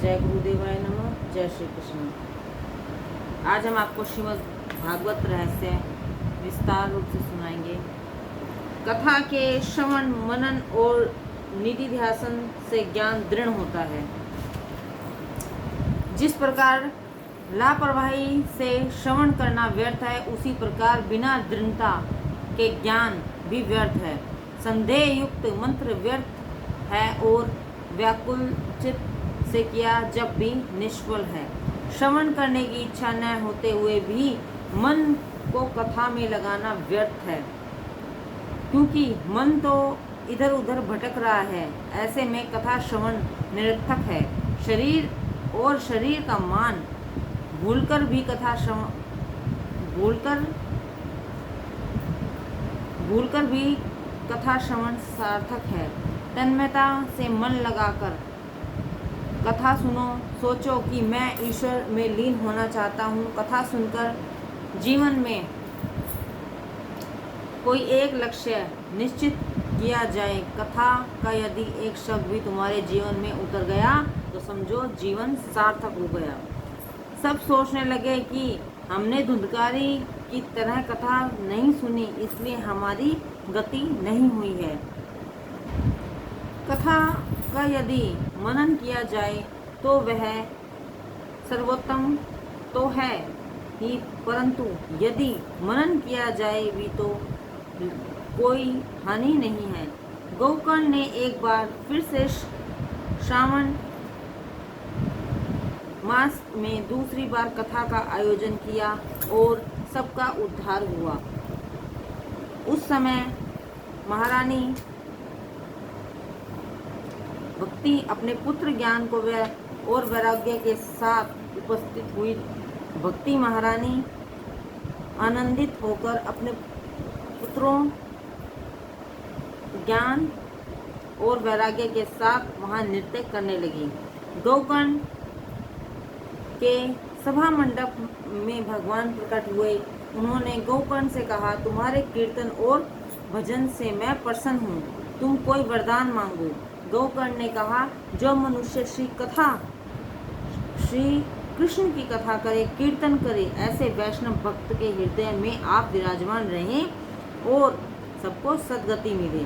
जय गुरुदेवाय नमः। जय श्री कृष्ण। आज हम आपको श्रीमद् भागवत रहस्य विस्तार रूप से सुनाएंगे। कथा के श्रवण मनन और निधिध्यासन से ज्ञान दृढ़ होता है। जिस प्रकार लापरवाही से श्रवण करना व्यर्थ है, उसी प्रकार बिना दृढ़ता के ज्ञान भी व्यर्थ है। संदेह युक्त मंत्र व्यर्थ है और व्याकुल चित्त से किया जब भी निष्फल है। श्रवण करने की इच्छा न होते हुए भी मन को कथा में लगाना व्यर्थ है, क्योंकि मन तो इधर उधर भटक रहा है। ऐसे में कथा श्रवण निरर्थक है। शरीर का मान भूलकर भी कथा श्रवण सार्थक है। तन्मयता से मन लगाकर कथा सुनो। सोचो कि मैं ईश्वर में लीन होना चाहता हूँ। कथा सुनकर जीवन में कोई एक लक्ष्य निश्चित किया जाए। कथा का यदि एक शब्द भी तुम्हारे जीवन में उतर गया तो समझो जीवन सार्थक हो गया। सब सोचने लगे कि हमने धुंधकारी की तरह कथा नहीं सुनी, इसलिए हमारी गति नहीं हुई है। कथा का यदि मनन किया जाए तो वह सर्वोत्तम तो है ही, परंतु यदि मनन किया जाए भी तो कोई हानि नहीं है। गोकर्ण ने एक बार फिर से श्रावण मास में दूसरी बार कथा का आयोजन किया और सबका उद्धार हुआ। उस समय महारानी भक्ति अपने पुत्र ज्ञान को और वैराग्य के साथ उपस्थित हुई। भक्ति महारानी आनंदित होकर अपने पुत्रों ज्ञान और वैराग्य के साथ वहां नृत्य करने लगी। गोकर्ण के सभा मंडप में भगवान प्रकट हुए। उन्होंने गोकर्ण से कहा, तुम्हारे कीर्तन और भजन से मैं प्रसन्न हूँ, तुम कोई वरदान मांगो। गोकर्ण ने कहा, जो मनुष्य श्री कृष्ण की कथा करे, कीर्तन करे, ऐसे वैष्णव भक्त के हृदय में आप विराजमान रहें और सबको सद्गति मिले।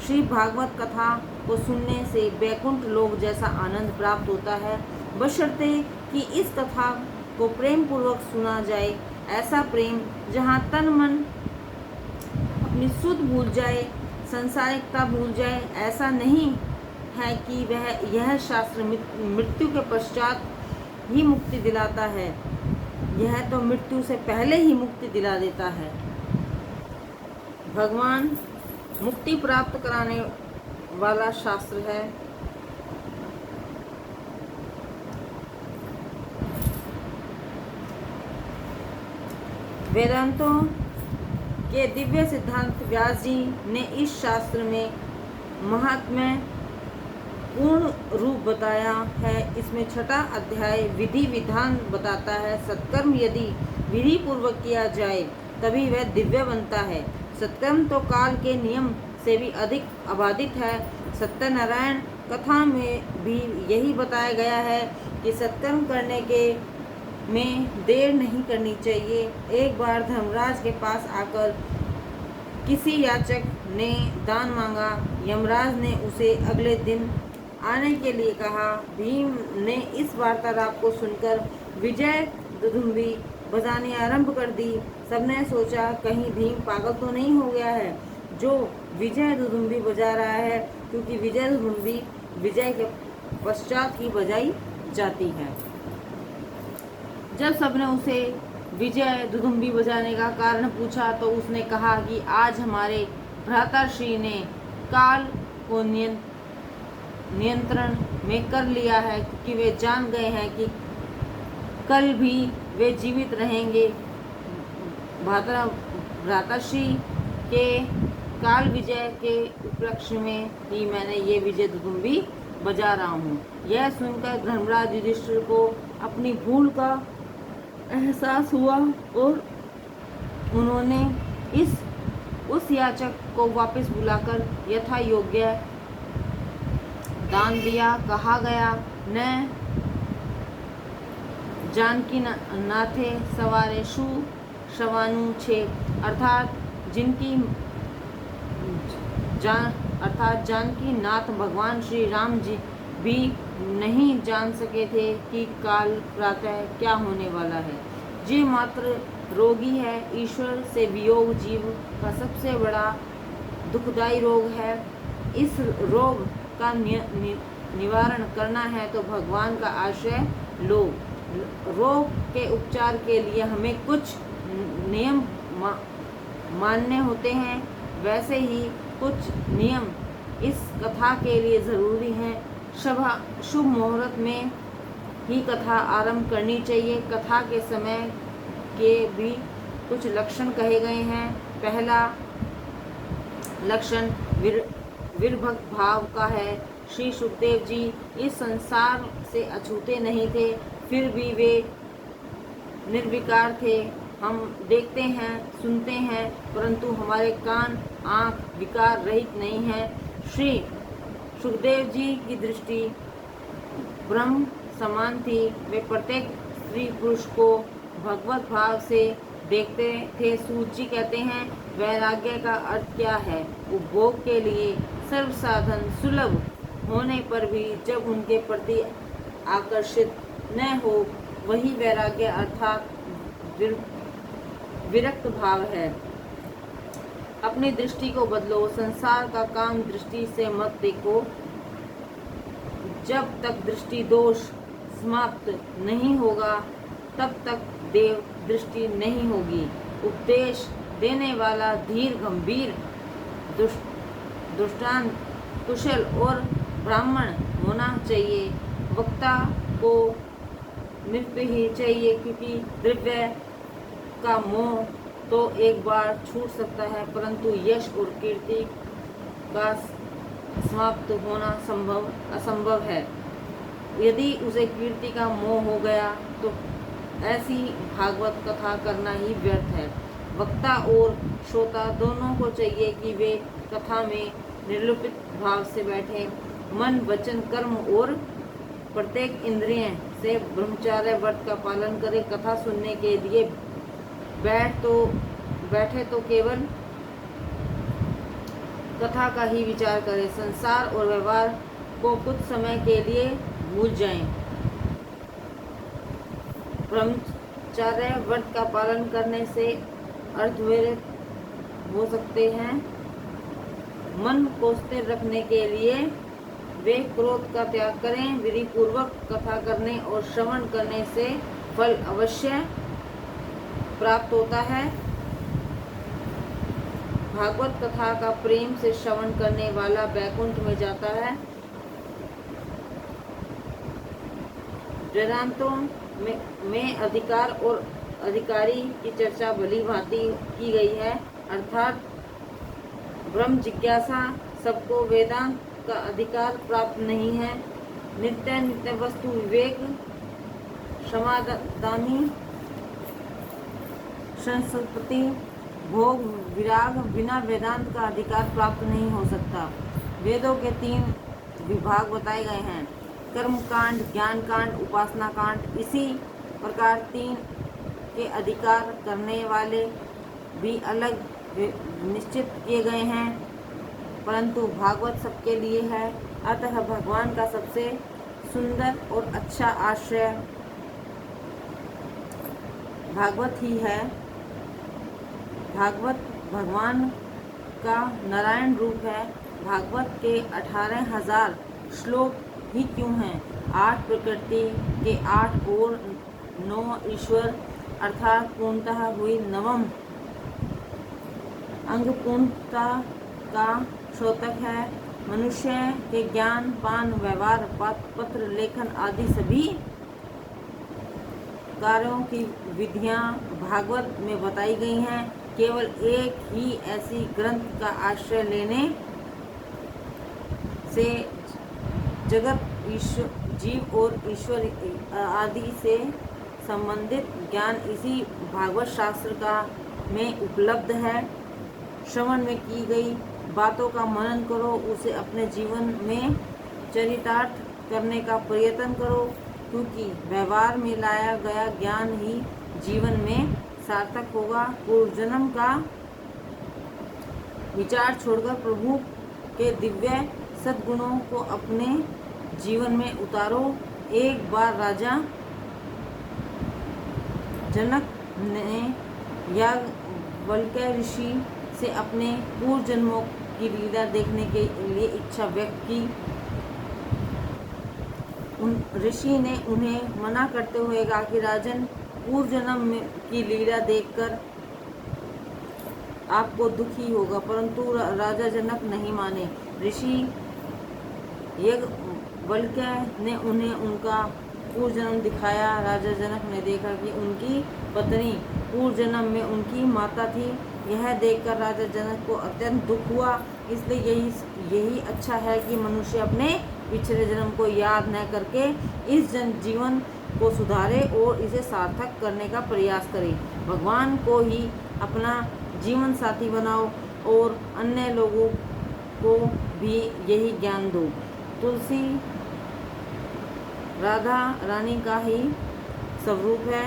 श्री भागवत कथा को सुनने से वैकुंठ लोक जैसा आनंद प्राप्त होता है, बशर्ते कि इस कथा को प्रेम पूर्वक सुना जाए। ऐसा प्रेम जहाँ तन मन अपनी सुध भूल जाए, संसारिकता भूल जाए। ऐसा नहीं है कि यह शास्त्र मृत्यु के पश्चात ही मुक्ति दिलाता है, यह तो मृत्यु से पहले ही मुक्ति दिला देता है। भगवान मुक्ति प्राप्त कराने वाला शास्त्र है। वेदांतों के दिव्य सिद्धांत व्यास जी ने इस शास्त्र में महात्म्य पूर्ण रूप बताया है। इसमें 6वां अध्याय विधि विधान बताता है। सत्कर्म यदि विधि पूर्वक किया जाए तभी वह दिव्य बनता है। सत्कर्म तो काल के नियम से भी अधिक अबाधित है। सत्यनारायण कथा में भी यही बताया गया है कि सत्कर्म करने में देर नहीं करनी चाहिए। एक बार धर्मराज के पास आकर किसी याचक ने दान मांगा। यमराज ने उसे अगले दिन आने के लिए कहा। भीम ने इस वार्तालाप को सुनकर विजय दुदुम्बी बजानी आरंभ कर दी। सबने सोचा कहीं भीम पागल तो नहीं हो गया है जो विजय दुदुम्बी बजा रहा है, क्योंकि विजय दुदुम्बी विजय के पश्चात ही बजाई जाती है। जब सबने उसे विजय दुदुम्बी बजाने का कारण पूछा तो उसने कहा कि आज हमारे भ्राताश्री ने काल को नियंत्रण में कर लिया है, क्योंकि वे जान गए हैं कि कल भी वे जीवित रहेंगे। भ्राताश्री के काल विजय के उपलक्ष्य में ही मैंने ये विजय दुदुम्बी बजा रहा हूँ। यह सुनकर धर्मराज युधिष्ठिर को अपनी भूल का एहसास हुआ और उन्होंने उस याचक को वापस बुलाकर यथा योग्य दान दिया। कहा गया, न जानकी नाथे सवारे शु शवानु छेक, अर्थात जानकी नाथ भगवान श्री राम जी भी नहीं जान सके थे कि काल प्रातः क्या होने वाला है। जी मात्र रोगी है। ईश्वर से वियोग जीव का सबसे बड़ा दुखदायी रोग है। इस रोग का निवारण करना है तो भगवान का आश्रय लो। रोग के उपचार के लिए हमें कुछ नियम मानने होते हैं, वैसे ही कुछ नियम इस कथा के लिए ज़रूरी हैं। शुभ मुहूर्त में ही कथा आरंभ करनी चाहिए। कथा के समय के भी कुछ लक्षण कहे गए हैं। पहला लक्षण विरभक्त भाव का है। श्री सुखदेव जी इस संसार से अछूते नहीं थे, फिर भी वे निर्विकार थे। हम देखते हैं, सुनते हैं, परंतु हमारे कान आँख विकार रहित नहीं है। श्री सुखदेव जी की दृष्टि ब्रह्म समान थी। वे प्रत्येक स्त्री पुरुष को भगवत भाव से देखते थे। सूत जी कहते हैं, वैराग्य का अर्थ क्या है? उपभोग के लिए सर्व साधन सुलभ होने पर भी जब उनके प्रति आकर्षित न हो, वही वैराग्य अर्थात विरक्त भाव है। अपनी दृष्टि को बदलो। संसार का काम दृष्टि से मत देखो। जब तक दृष्टि दोष समाप्त नहीं होगा, तब तक देव दृष्टि नहीं होगी। उपदेश देने वाला धीर गंभीर दुष्टांत कुशल और ब्राह्मण होना चाहिए। वक्ता को नृत्य ही चाहिए, क्योंकि द्रव्य का मोह तो एक बार छूट सकता है, परंतु यश और कीर्ति का समाप्त होना असंभव है। यदि उसे कीर्ति का मोह हो गया तो ऐसी भागवत कथा करना ही व्यर्थ है। वक्ता और श्रोता दोनों को चाहिए कि वे कथा में निर्लिप्त भाव से बैठे। मन वचन कर्म और प्रत्येक इंद्रिय से ब्रह्मचर्य व्रत का पालन करें। कथा सुनने के लिए बैठे तो केवल कथा का ही विचार करें। संसार और व्यवहार को कुछ समय के लिए भूल जाएं। ब्रह्मचर्य व्रत का पालन करने से अर्धवेद हो सकते हैं। मन को स्थिर रखने के लिए वे क्रोध का त्याग करें। विधि पूर्वक कथा करने और श्रवण करने से फल अवश्य प्राप्त होता है। भागवत कथा का प्रेम से श्रवण करने वाला वैकुंठ में जाता है। वेदांतों में अधिकार और अधिकारी की चर्चा भली भांति की गई है, अर्थात ब्रह्म जिज्ञासा सबको वेदांत का अधिकार प्राप्त नहीं है। नित्य वस्तु विवेक समाधानी संस्कृति भोग विराग बिना वेदांत का अधिकार प्राप्त नहीं हो सकता। वेदों के 3 विभाग बताए गए हैं, कर्म कांड, ज्ञान कांड, उपासना कांड। इसी प्रकार 3 के अधिकार करने वाले भी अलग निश्चित किए गए हैं, परंतु भागवत सबके लिए है। अतः भगवान का सबसे सुंदर और अच्छा आश्रय भागवत ही है। भागवत भगवान का नारायण रूप है। भागवत के 18,000 श्लोक ही क्यों हैं? 8 प्रकृति के 8 और 9 ईश्वर, अर्थात पूर्णतः हुई 9वीं अंग पूर्णता का श्रोतक है। मनुष्य के ज्ञान पान व्यवहार पत्र लेखन आदि सभी कार्यों की विधियां भागवत में बताई गई हैं। केवल एक ही ऐसी ग्रंथ का आश्रय लेने से जगत जीव और ईश्वर आदि से संबंधित ज्ञान इसी भागवत शास्त्र का में उपलब्ध है। श्रवण में की गई बातों का मनन करो, उसे अपने जीवन में चरितार्थ करने का प्रयत्न करो। क्योंकि व्यवहार में लाया गया ज्ञान ही जीवन में सार्थक होगा। पूर्व जन्म का विचार छोड़कर प्रभु के दिव्य सद्गुणों को अपने जीवन में उतारो। एक बार राजा जनक ने याज्ञवल्क्य ऋषि से अपने पूर्व जन्मों की लीला देखने के लिए इच्छा व्यक्त की। ऋषि ने उन्हें मना करते हुए कहा कि राजन, पूर्व जन्म की लीला देखकर आपको दुखी होगा, परंतु राजा जनक नहीं माने। ऋषि याज्ञवल्क्य ने उन्हें उनका पूर्व जन्म दिखाया। राजा जनक ने देखा कि उनकी पत्नी पूर्व जन्म में उनकी माता थी। यह देखकर राजा जनक को अत्यंत दुख हुआ। इसलिए यही अच्छा है कि मनुष्य अपने पिछले जन्म को याद न करके इस जीवन को सुधारे और इसे सार्थक करने का प्रयास करे। भगवान को ही अपना जीवन साथी बनाओ और अन्य लोगों को भी यही ज्ञान दो। तुलसी राधा रानी का ही स्वरूप है।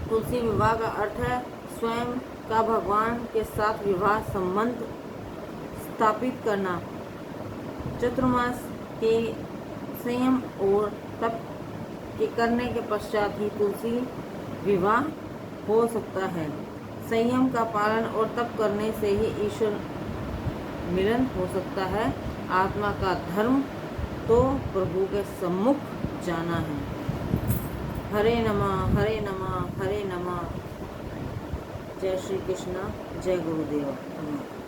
तुलसी विवाह का अर्थ है स्वयं का भगवान के साथ विवाह संबंध स्थापित करना। चतुर्मास के संयम और तप के करने के पश्चात ही तुलसी विवाह हो सकता है। संयम का पालन और तप करने से ही ईश्वर मिलन हो सकता है। आत्मा का धर्म तो प्रभु के सम्मुख जाना है। हरे नमः, हरे नमः, हरे नमः। जय श्री कृष्ण, जय गुरुदेव।